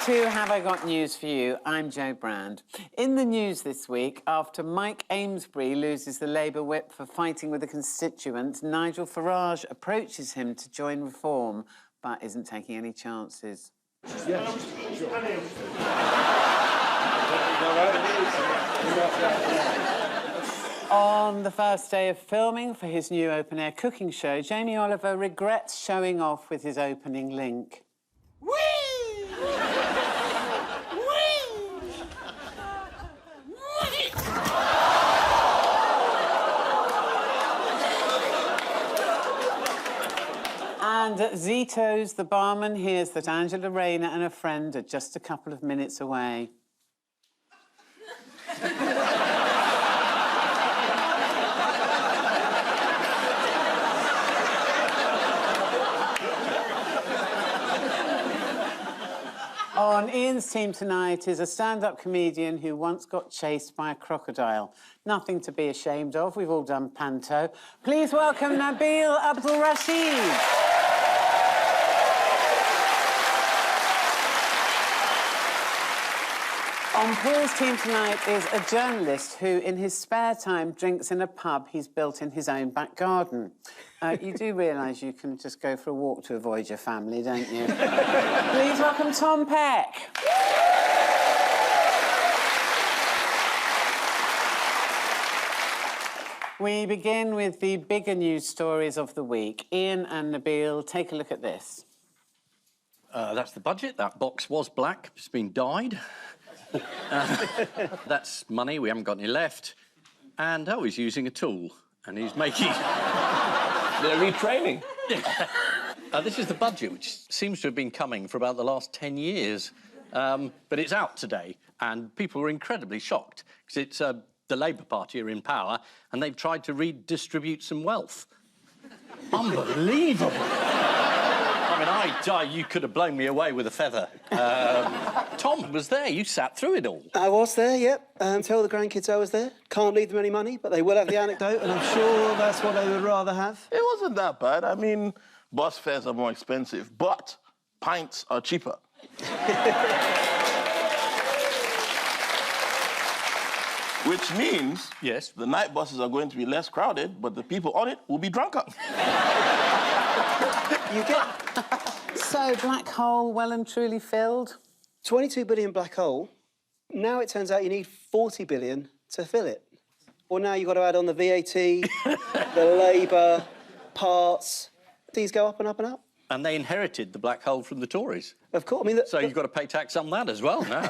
to Have I Got News for You? I'm Jo Brand. In the news this week, after Mike Amesbury loses the Labour whip for fighting with a constituent, Nigel Farage approaches him to join Reform, but isn't taking any chances. On the first day of filming for his new open-air cooking show, Jamie Oliver regrets showing off with his opening link. Whee! And at Zito's, the barman hears that Angela Rayner and a friend are just a couple of minutes away. On Ian's team tonight is a stand-up comedian who once got chased by a crocodile. Nothing to be ashamed of. We've all done panto. Please welcome Nabil Abdulrashid. On Paul's team tonight is a journalist who, in his spare time, drinks in a pub he's built in his own back garden. You do realise you can just go for a walk to avoid your family, don't you? Please welcome Tom Peck. We begin with the bigger news stories of the week. Ian and Nabil, take a look at this. That's the budget. That box was black. It's been dyed. That's money. We haven't got any left. And, oh, he's using a tool. And he's making... They're retraining. This is the budget, which seems to have been coming for about the last 10 years. But it's out today, and people were incredibly shocked, because it's the Labour Party are in power, and they've tried to redistribute some wealth. Unbelievable! I mean, you could have blown me away with a feather. Tom was there. You sat through it all. I was there, yep. Tell the grandkids I was there. Can't leave them any money, but they will have the anecdote, and I'm sure that's what they would rather have. It wasn't that bad. I mean, bus fares are more expensive, but pints are cheaper. Which means... Yes? The night buses are going to be less crowded, but the people on it will be drunker. You get... So, black hole well and truly filled? 22 billion black hole. Now it turns out you need 40 billion to fill it. Well, now you've got to add on the VAT, the Labour, parts. These go up and up and up. And they inherited the black hole from the Tories. Of course, I mean... So you've got to pay tax on that as well now.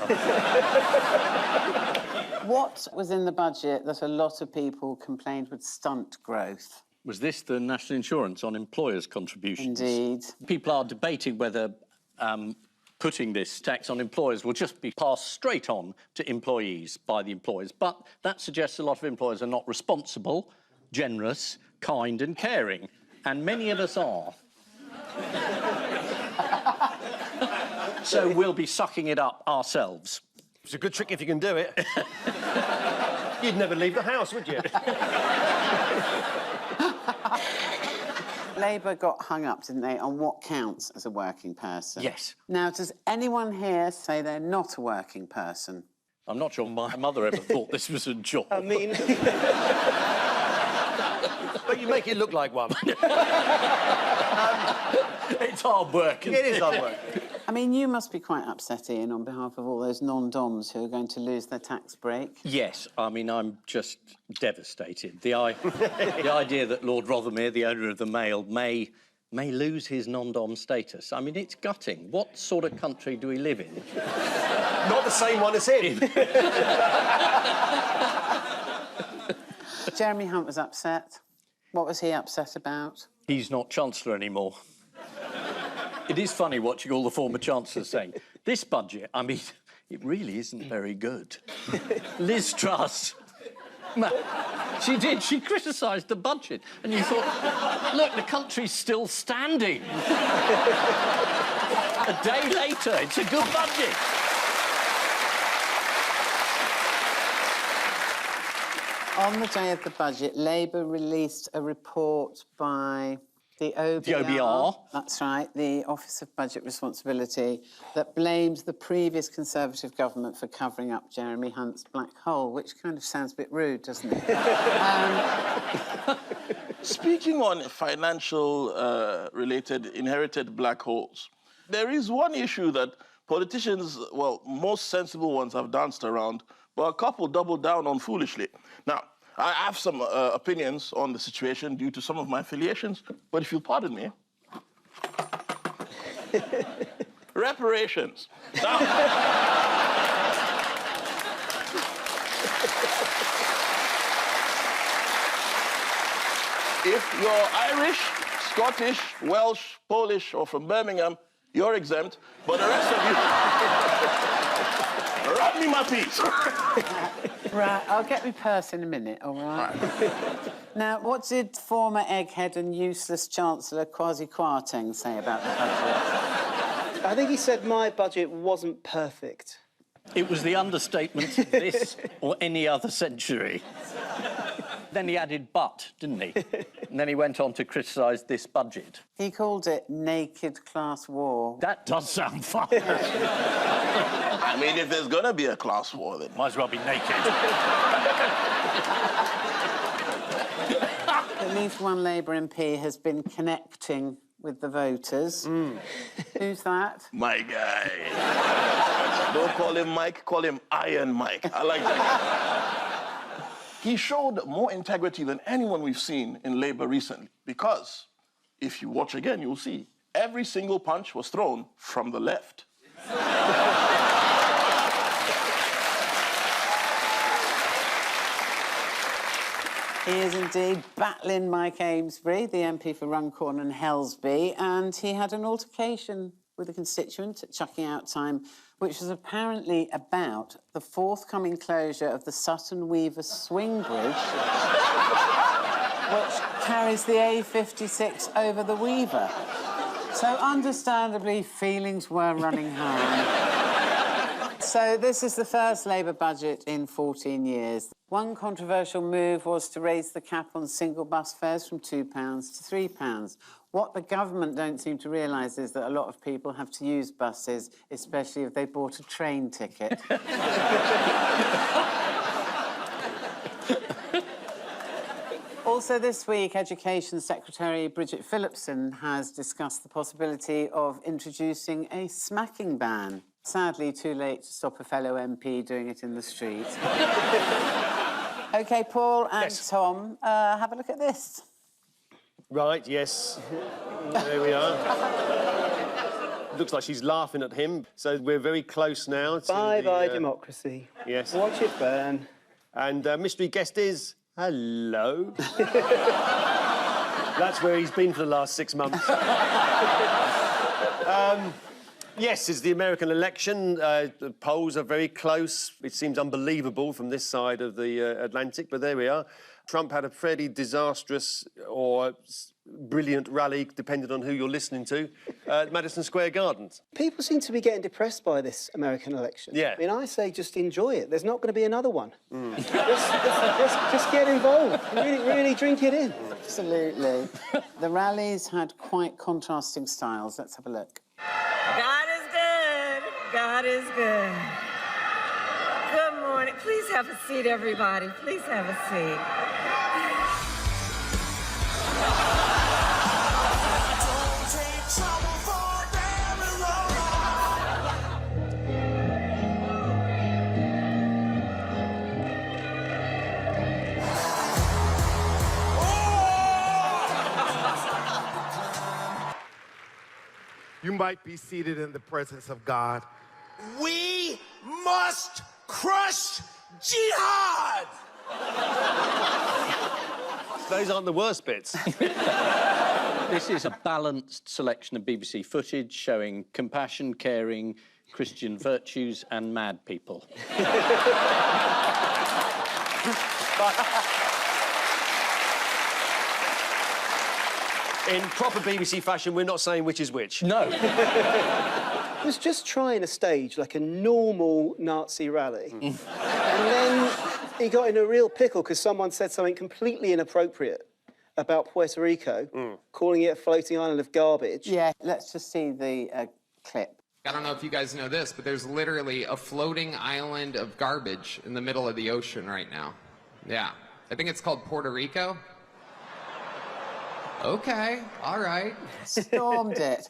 What was in the budget that a lot of people complained would stunt growth? Was this the national insurance on employers' contributions? Indeed. People are debating whether putting this tax on employers will just be passed straight on to employees by the employers. But that suggests a lot of employers are not responsible, generous, kind and caring. And many of us are. So we'll be sucking it up ourselves. It's a good trick if you can do it. You'd never leave the house, would you? Labour got hung up, didn't they, on what counts as a working person? Yes. Now, does anyone here say they're not a working person? I'm not sure my mother ever thought this was a job. I mean... But you make it look like one. It's hard work. It is hard work. I mean, you must be quite upset, Ian, on behalf of all those non-doms who are going to lose their tax break. Yes, I mean, I'm just devastated. The idea that Lord Rothermere, the owner of the Mail, may lose his non-dom status. I mean, it's gutting. What sort of country do we live in? Not the same one as him. Jeremy Hunt was upset. What was he upset about? He's not Chancellor anymore. It is funny watching all the former Chancellors saying, this budget, I mean, it really isn't very good. Liz Truss, she did, she criticised the budget. And you thought, look, the country's still standing. A day later, it's a good budget. On the day of the budget, Labour released a report by The OBR. The OBR. That's right, the Office of Budget Responsibility, that blamed the previous Conservative government for covering up Jeremy Hunt's black hole, which kind of sounds a bit rude, doesn't it? Speaking on financial related inherited black holes, there is one issue that politicians, well, most sensible ones have danced around, but a couple doubled down on foolishly. Now, I have some opinions on the situation due to some of my affiliations, but if you'll pardon me. Reparations. Now, if you're Irish, Scottish, Welsh, Polish, or from Birmingham, you're exempt, but the rest of you... Wrap me my piece. Right, I'll get my purse in a minute, all right? Now, what did former egghead and useless Chancellor Kwasi Kwarteng say about the budget? I think he said my budget wasn't perfect. It was the understatement of this or any other century. Then he added but, didn't he? And then he went on to criticise this budget. He called it naked class war. That does sound fun. I mean, if there's gonna be a class war, then... Might as well be naked. At least one Labour MP has been connecting with the voters. Who's that? My guy. Don't call him Mike, call him Iron Mike. I like that. He showed more integrity than anyone we've seen in Labour recently, because if you watch again, you'll see every single punch was thrown from the left. He is indeed battling Mike Amesbury, the MP for Runcorn and Helsby, and he had an altercation with a constituent at chucking out time, which was apparently about the forthcoming closure of the Sutton Weaver Swing Bridge, which carries the A56 over the Weaver. So, understandably, feelings were running high. So, this is the first Labour budget in 14 years. One controversial move was to raise the cap on single bus fares from £2 to £3. What the government don't seem to realise is that a lot of people have to use buses, especially if they bought a train ticket. Also this week, Education Secretary Bridget Phillipson has discussed the possibility of introducing a smacking ban. Sadly, too late to stop a fellow MP doing it in the street. OK, Paul and Tom, have a look at this. Right, yes. There we are. Looks like she's laughing at him. So we're very close now to Bye-bye, democracy. Yes. Watch it burn. And mystery guest is... Hello. That's where he's been for the last 6 months. Yes, it's the American election. The polls are very close. It seems unbelievable from this side of the Atlantic, but there we are. Trump had a fairly disastrous or brilliant rally, depending on who you're listening to, at Madison Square Garden. People seem to be getting depressed by this American election. Yeah. I mean, I say just enjoy it. There's not going to be another one. Just get involved. Really drink it in. Absolutely. The rallies had quite contrasting styles. Let's have a look. God is good. God is good. Good morning. Please have a seat, everybody. Please have a seat. You might be seated in the presence of God. We must crush jihad! Those aren't the worst bits. This is a balanced selection of BBC footage showing compassion, caring, Christian virtues and mad people. In proper BBC fashion, we're not saying which is which. No. I was just trying to stage like a normal Nazi rally. And then he got in a real pickle because someone said something completely inappropriate. about Puerto Rico, calling it a floating island of garbage. Yeah, let's just see the clip. I don't know if you guys know this, but there's literally a floating island of garbage in the middle of the ocean right now. Yeah. I think it's called Puerto Rico. Okay, all right. Stormed it.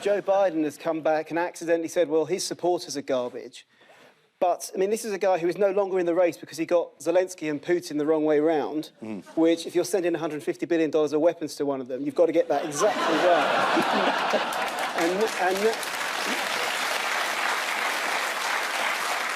Joe Biden has come back and accidentally said, well, his supporters are garbage. But, I mean, this is a guy who is no longer in the race because he got Zelensky and Putin the wrong way round, which, if you're sending $150 billion of weapons to one of them, you've got to get that exactly right. and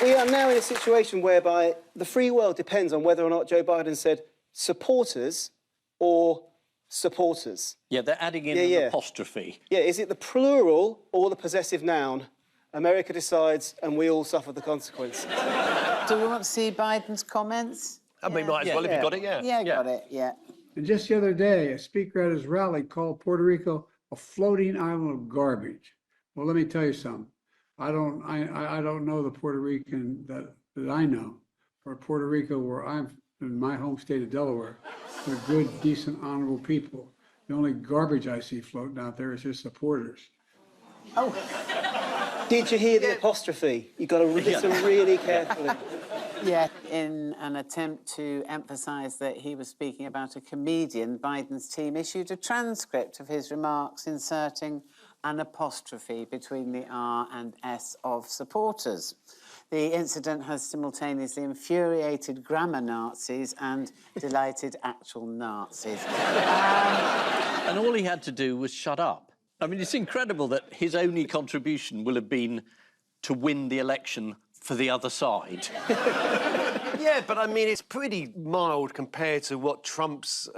we are now in a situation whereby the free world depends on whether or not Joe Biden said supporters or supporters. Yeah, they're adding in an apostrophe. Yeah, is it the plural or the possessive noun? America decides, and we all suffer the consequences. Do we want to see Biden's comments? I mean, might as well if you got it, yeah. Yeah, got it, yeah. And just the other day, a speaker at his rally called Puerto Rico a floating island of garbage. Well, let me tell you something. I don't know the Puerto Rican that I know, or Puerto Rico, where I'm in my home state of Delaware. They're good, decent, honorable people. The only garbage I see floating out there is his supporters. Oh. Did you hear the apostrophe? You've got to listen really carefully. Yeah, in an attempt to emphasise that he was speaking about a comedian, Biden's team issued a transcript of his remarks inserting an apostrophe between the R and S of supporters. The incident has simultaneously infuriated grammar Nazis and delighted actual Nazis. And all he had to do was shut up. I mean, it's incredible that his only contribution will have been to win the election for the other side. Yeah, but I mean, it's pretty mild compared to what Trump's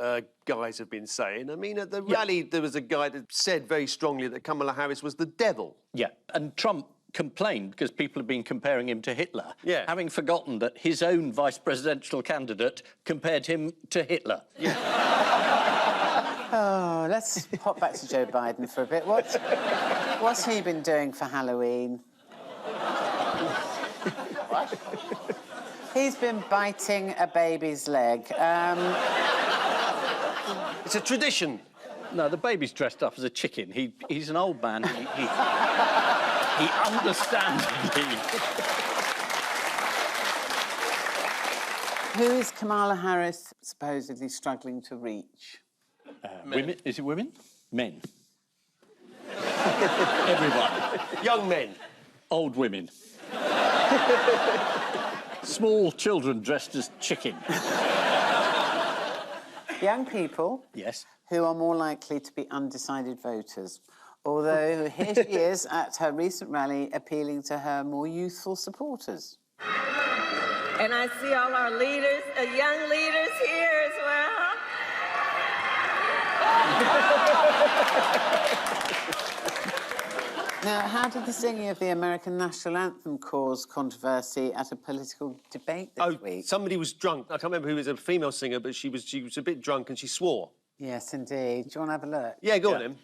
guys have been saying. I mean, at the rally, there was a guy that said very strongly that Kamala Harris was the devil. Yeah, and Trump complained because people have been comparing him to Hitler, having forgotten that his own vice presidential candidate compared him to Hitler. Oh, let's hop back to Joe Biden for a bit. What's he been doing for Halloween? What? He's been biting a baby's leg. It's a tradition. No, the baby's dressed up as a chicken. He's an old man. He understands me. Who is Kamala Harris supposedly struggling to reach? Women? Is it women? Men. Everyone. Young men. Old women. Small children dressed as chicken. Young people. Yes. Who are more likely to be undecided voters. Although here she is at her recent rally appealing to her more youthful supporters. And I see all our leaders, young leaders here as well. Now, how did the singing of the American national anthem cause controversy at a political debate this week? Somebody was drunk. I can't remember who was a female singer, but she was a bit drunk and she swore. Yes, indeed. Do you want to have a look? Yeah, go on, then.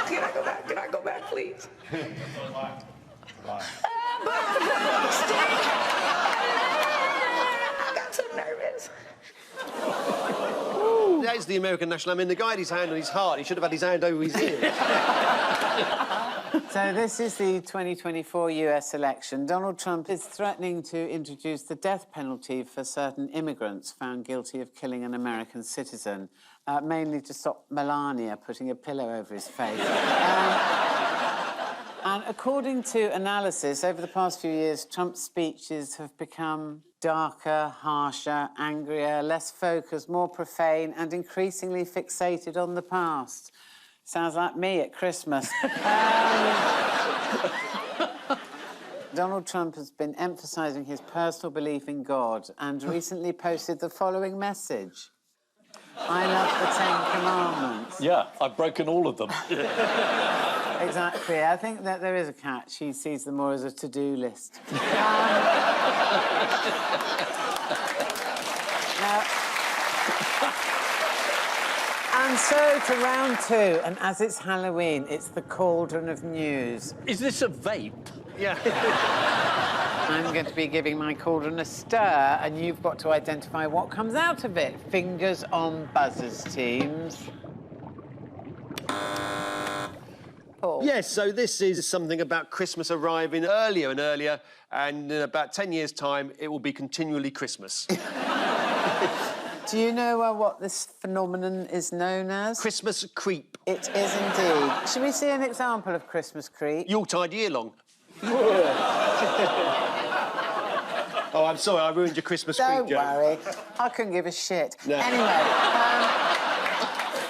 Can I go back? Can I go back, please? I got so nervous. That is the American national anthem. The guy had his hand on his heart. He should have had his hand over his ears. So this is the 2024 US election. Donald Trump is threatening to introduce the death penalty for certain immigrants found guilty of killing an American citizen, mainly to stop Melania putting a pillow over his face. And according to analysis, over the past few years, Trump's speeches have become darker, harsher, angrier, less focused, more profane, and increasingly fixated on the past. Sounds like me at Christmas. Donald Trump has been emphasising his personal belief in God and recently posted the following message. I love the Ten Commandments. Yeah, I've broken all of them. Exactly. I think that there is a catch. He sees them more as a to-do list. Now, and so to round two, and as it's Halloween, it's the cauldron of news. Is this a vape? Yeah. I'm going to be giving my cauldron a stir, and you've got to identify what comes out of it. Fingers on buzzers, teams. Paul. Yes, so this is something about Christmas arriving earlier and earlier, and in about 10 years' time, it will be continually Christmas. Do you know what this phenomenon is known as? Christmas creep. It is indeed. Should we see an example of Christmas creep? Yuletide year long. Oh, I'm sorry, I ruined your Christmas Don't creep, Joe. worry. I couldn't give a shit. No. Anyway,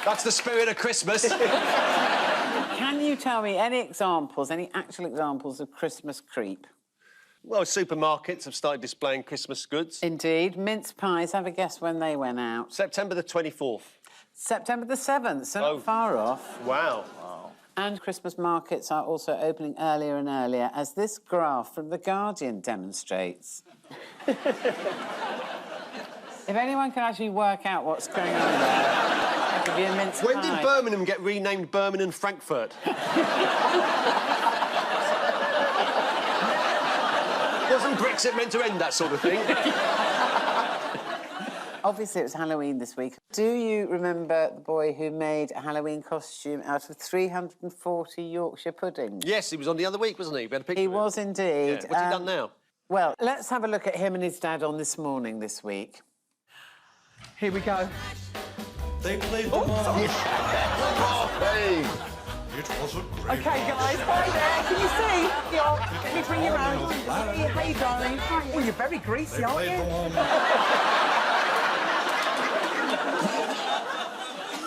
That's the spirit of Christmas. can you tell me any examples, any actual examples of Christmas creep? Well, supermarkets have started displaying Christmas goods. Indeed. Mince pies, have a guess when they went out. September the 24th. September the 7th, so not far off. Wow. And Christmas markets are also opening earlier and earlier, as this graph from The Guardian demonstrates. If anyone can actually work out what's going on there, it could be a mince When pie. did Birmingham get renamed Birmingham Frankfurt? Wasn't Brexit meant to end that sort of thing? Obviously, it was Halloween this week. Do you remember the boy who made a Halloween costume out of 340 Yorkshire puddings? Yes, he was on the other week, wasn't he? We had a picture He of him. was indeed. Yeah. What's he done now? Well, let's have a look at him and his dad on This Morning this week. Here we go. They played the ball. Hey! It was a great Okay, guys, hi there. Can you see? Yeah, let me bring you round. Hey, darling. Oh, you're very greasy, aren't played the you? home.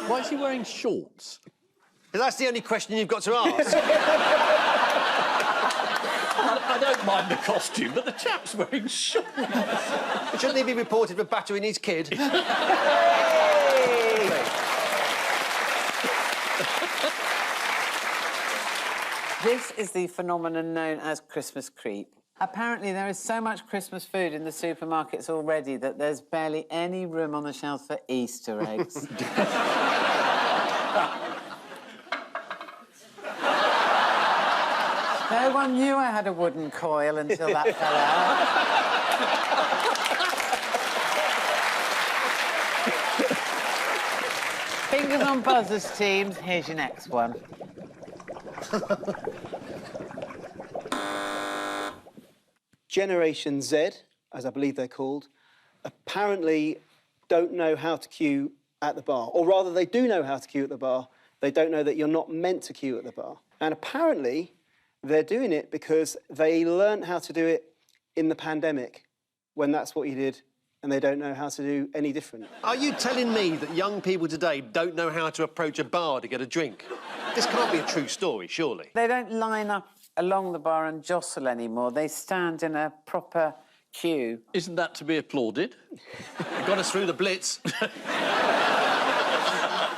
Why is he wearing shorts? That's the only question you've got to ask. I don't mind the costume, but the chap's wearing shorts. Shouldn't he be reported for battering his kid? This is the phenomenon known as Christmas creep. Apparently, there is so much Christmas food in the supermarkets already that there's barely any room on the shelves for Easter eggs. No one knew I had a wooden coil until that fell out. Fingers on buzzers, teams. Here's your next one. Generation Z, as I believe they're called, apparently don't know how to queue at the bar. Or rather, they do know how to queue at the bar. They don't know that you're not meant to queue at the bar. And apparently, they're doing it because they learned how to do it in the pandemic, when that's what you did, and they don't know how to do any different. Are you telling me that young people today don't know how to approach a bar to get a drink? This can't be a true story, surely. They don't line up along the bar and jostle anymore. They stand in a proper queue. Isn't that to be applauded? You got us through the Blitz.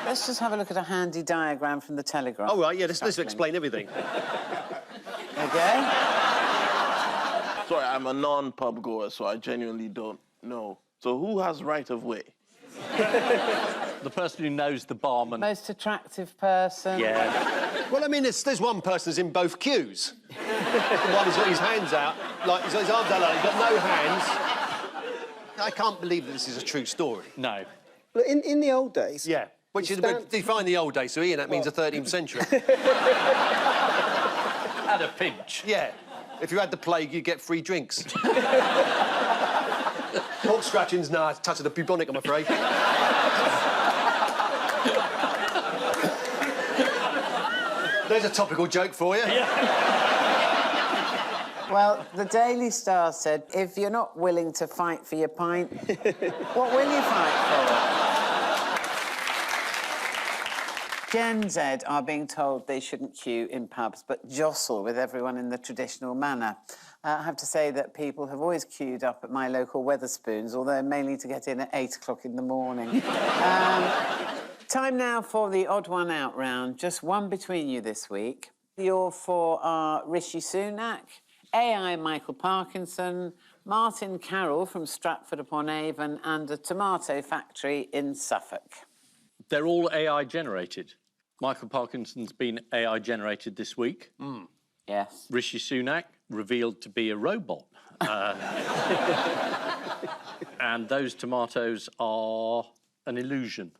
Let's just have a look at a handy diagram from the Telegraph. Oh, right, yeah, this will explain everything. Okay. Sorry, I'm a non-pub goer, so I genuinely don't know. So who has right of way? The person who knows the barman. Most attractive person. Yeah. Well, I mean, there's one person who's in both queues. One has got his hands out, like, he's got his arms out, like, he's got no hands. I can't believe that this is a true story. No. But in the old days... Yeah. Which is, define the old days, so Ian, that means the 13th century. At a pinch. Yeah. If you had the plague, you'd get free drinks. Pork scratchings, nah, it's a touch of the bubonic, I'm afraid. There's a topical joke for you. Yeah. Well, the Daily Star said, if you're not willing to fight for your pint, what will you fight for? Gen Z are being told they shouldn't queue in pubs, but jostle with everyone in the traditional manner. I have to say that people have always queued up at my local Wetherspoons, although mainly to get in at 8 o'clock in the morning. Time now for the odd one out round. Just one between you this week. Your four are Rishi Sunak, AI Michael Parkinson, Martin Carroll from Stratford-upon-Avon, and a tomato factory in Suffolk. They're all AI generated. Michael Parkinson's been AI generated this week. Yes. Rishi Sunak revealed to be a robot. And those tomatoes are an illusion.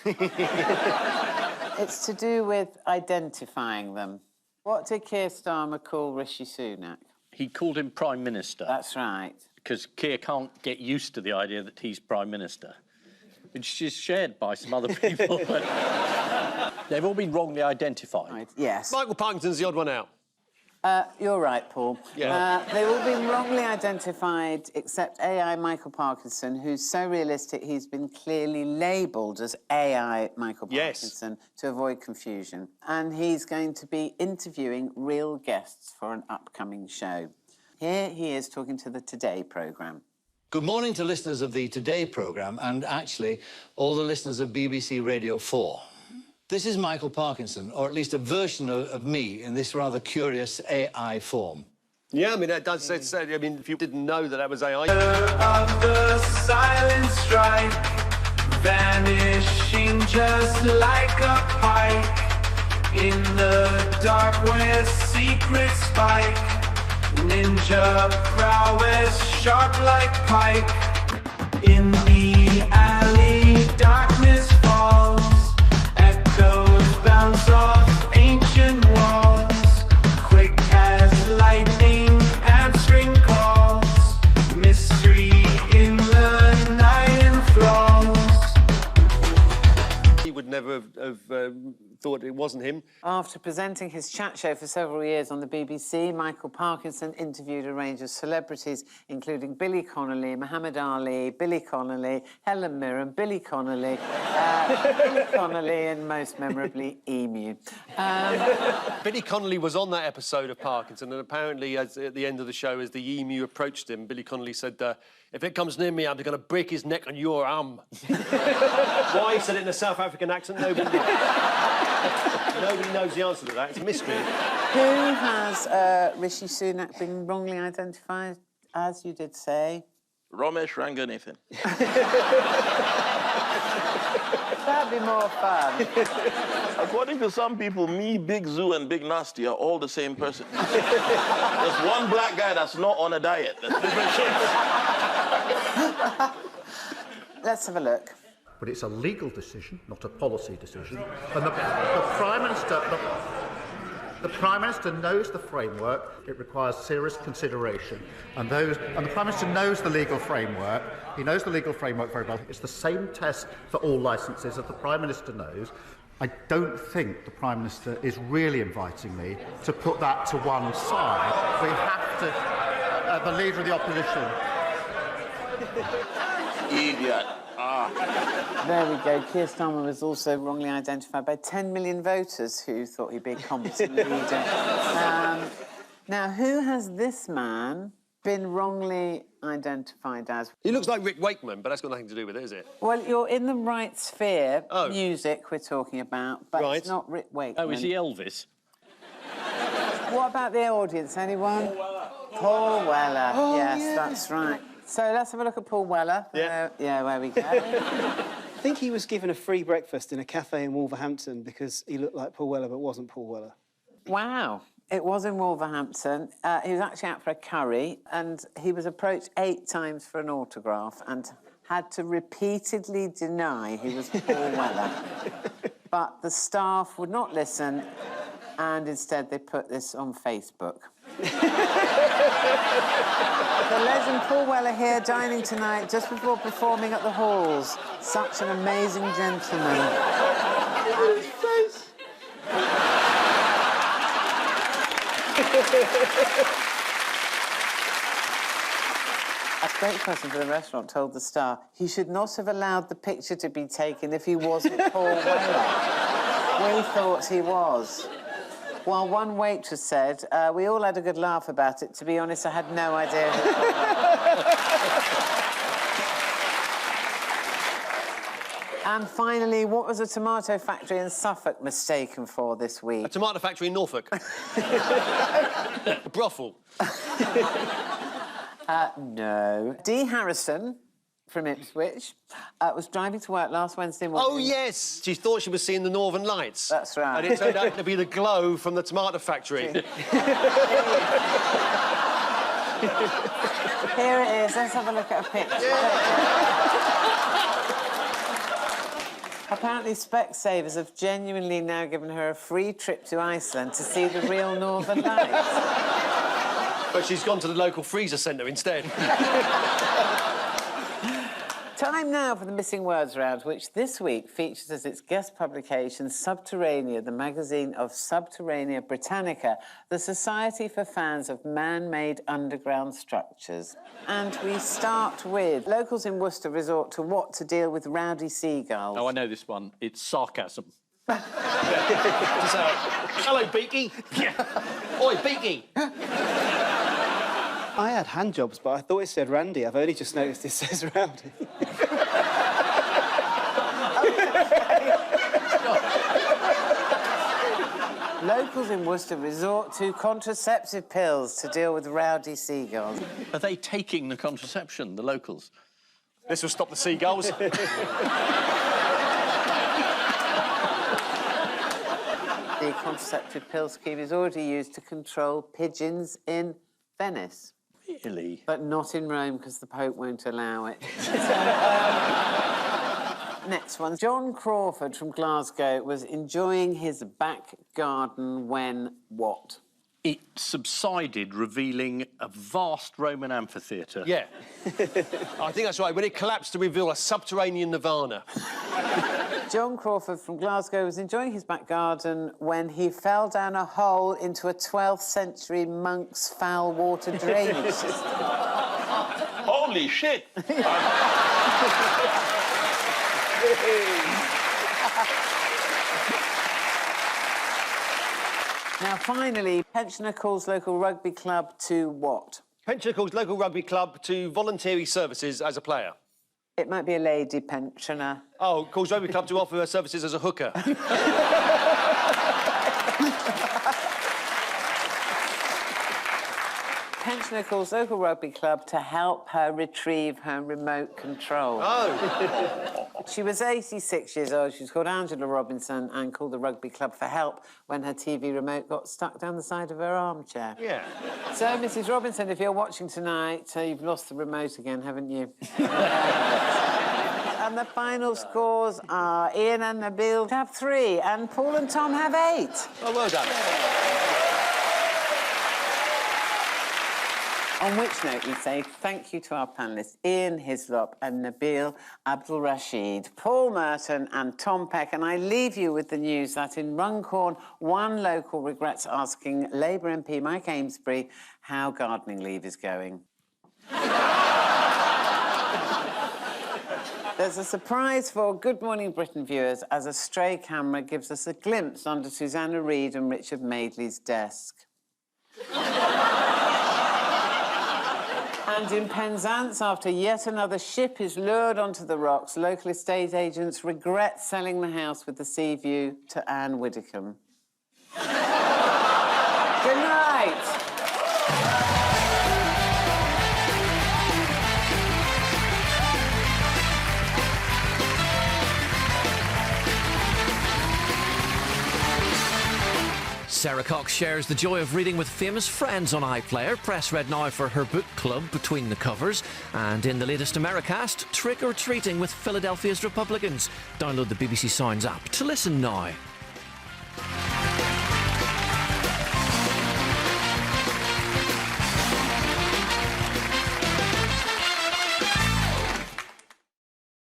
It's to do with identifying them. What did Keir Starmer call Rishi Sunak? He called him Prime Minister. That's right. Because Keir can't get used to the idea that he's Prime Minister, which is shared by some other people. But they've all been wrongly identified. Right. Yes. Michael Parkinson's the odd one out. You're right, Paul. Yeah. They've all been wrongly identified, except AI Michael Parkinson, who's so realistic he's been clearly labelled as AI Michael Parkinson to avoid confusion. And he's going to be interviewing real guests for an upcoming show. Here he is talking to the Today programme. Good morning to listeners of the Today programme and actually all the listeners of BBC Radio 4. This is Michael Parkinson, or at least a version of me in this rather curious AI form. Yeah, I mean, that does say, I mean, if you didn't know that was AI... Of the silent strike, vanishing just like a pike, in the dark where secrets spike, ninja prowess sharp like pike, in the alley darkness falls, echoes bounce off ancient walls, quick as lightning, answering calls, mystery in the night enthralls. He would never have thought it wasn't him. After presenting his chat show for several years on the BBC, Michael Parkinson interviewed a range of celebrities, including Billy Connolly, Muhammad Ali, Billy Connolly, Helen Mirren, Billy Connolly, and most memorably, Emu. Billy Connolly was on that episode of Parkinson, and apparently, at the end of the show, as the emu approached him, Billy Connolly said, if it comes near me, I'm going to break his neck on your arm. Why he said it in a South African accent, nobody knows the answer to that. It's a mystery. Who has Rishi Sunak been wrongly identified as, you did say? Ramesh Ranganathan. That'd be more fun. According to some people, me, Big Zoo, and Big Nasty are all the same person. There's one black guy that's not on a diet. That's different shapes. Let's have a look. But it's a legal decision, not a policy decision. And the Prime Minister knows the framework. It requires serious consideration. And the Prime Minister knows the legal framework. He knows the legal framework very well. It's the same test for all licences that the Prime Minister knows. I don't think the Prime Minister is really inviting me to put that to one side. We have to... the Leader of the Opposition... Idiot. There we go. Keir Starmer was also wrongly identified by 10 million voters who thought he'd be a competent leader. Now, who has this man been wrongly identified as? He looks like Rick Wakeman, but that's got nothing to do with it, is it? Well, you're in the right sphere. Music we're talking about, but it's not Rick Wakeman. Oh, is he Elvis? What about the audience? Anyone? Paul Weller. Oh, yes, yeah. that's right. So let's have a look at Paul Weller. Yeah. Where we go. I think he was given a free breakfast in a cafe in Wolverhampton because he looked like Paul Weller but wasn't Paul Weller. Wow. It was in Wolverhampton. He was actually out for a curry and he was approached 8 times for an autograph and had to repeatedly deny he was Paul Weller. But the staff would not listen and instead they put this on Facebook. The legend Paul Weller here dining tonight just before performing at the Halls. Such an amazing gentleman. A spokesperson for the restaurant told the Star he should not have allowed the picture to be taken if he wasn't Paul Weller. We thought he was. While one waitress said, we all had a good laugh about it. To be honest, I had no idea who it was. And finally, what was a tomato factory in Suffolk mistaken for this week? A tomato factory in Norfolk. A brothel. No. Dee Harrison from Ipswich was driving to work last Wednesday morning. Oh, yes! She thought she was seeing the Northern Lights. That's right. And it turned out to be the glow from the tomato factory. Here it is. Let's have a look at a picture. Apparently, Specsavers have genuinely now given her a free trip to Iceland to see the real Northern Lights. But she's gone to the local freezer centre instead. Time now for the Missing Words Round, which this week features as its guest publication Subterranea, the magazine of Subterranea Britannica, the society for fans of man-made underground structures. And we start with locals in Worcester resort to what to deal with rowdy seagulls? Oh, I know this one. It's sarcasm. Hello, Beaky. Oi, Beaky. I had hand jobs, but I thought it said Randy. I've only just noticed it says Rowdy. Locals in Worcester resort to contraceptive pills to deal with rowdy seagulls. Are they taking the contraception, the locals? This will stop the seagulls. The contraceptive pill scheme is already used to control pigeons in Venice. Really? But not in Rome, because the Pope won't allow it. Next one. John Crawford from Glasgow was enjoying his back garden when what? It subsided, revealing a vast Roman amphitheatre. Yeah. I think that's right. When it collapsed to reveal a subterranean nirvana. John Crawford from Glasgow was enjoying his back garden when he fell down a hole into a 12th century monk's foul water drainage system. Holy shit! Now, finally, pensioner calls local rugby club to what? Pensioner calls local rugby club to voluntary services as a player. It might be a lady pensioner. Oh, calls rugby club to offer her services as a hooker. Pensioner calls local rugby club to help her retrieve her remote control. Oh. She was 86 years old. She was called Angela Robinson and called the rugby club for help when her TV remote got stuck down the side of her armchair. Yeah. So, Mrs. Robinson, if you're watching tonight, you've lost the remote again, haven't you? And the final scores are Ian and Nabil have 3 and Paul and Tom have 8. Oh, well done. On which note, we say thank you to our panellists, Ian Hislop and Nabil Abdulrashid, Paul Merton and Tom Peck. And I leave you with the news that in Runcorn, one local regrets asking Labour MP Mike Amesbury how gardening leave is going. There's a surprise for Good Morning Britain viewers as a stray camera gives us a glimpse under Susanna Reid and Richard Madeley's desk. And in Penzance, after yet another ship is lured onto the rocks, local estate agents regret selling the house with the sea view to Anne Widdicombe. Good night. Sarah Cox shares the joy of reading with famous friends on iPlayer. Press red now for her book club Between the Covers. And in the latest Americast, trick or treating with Philadelphia's Republicans. Download the BBC Sounds app to listen now.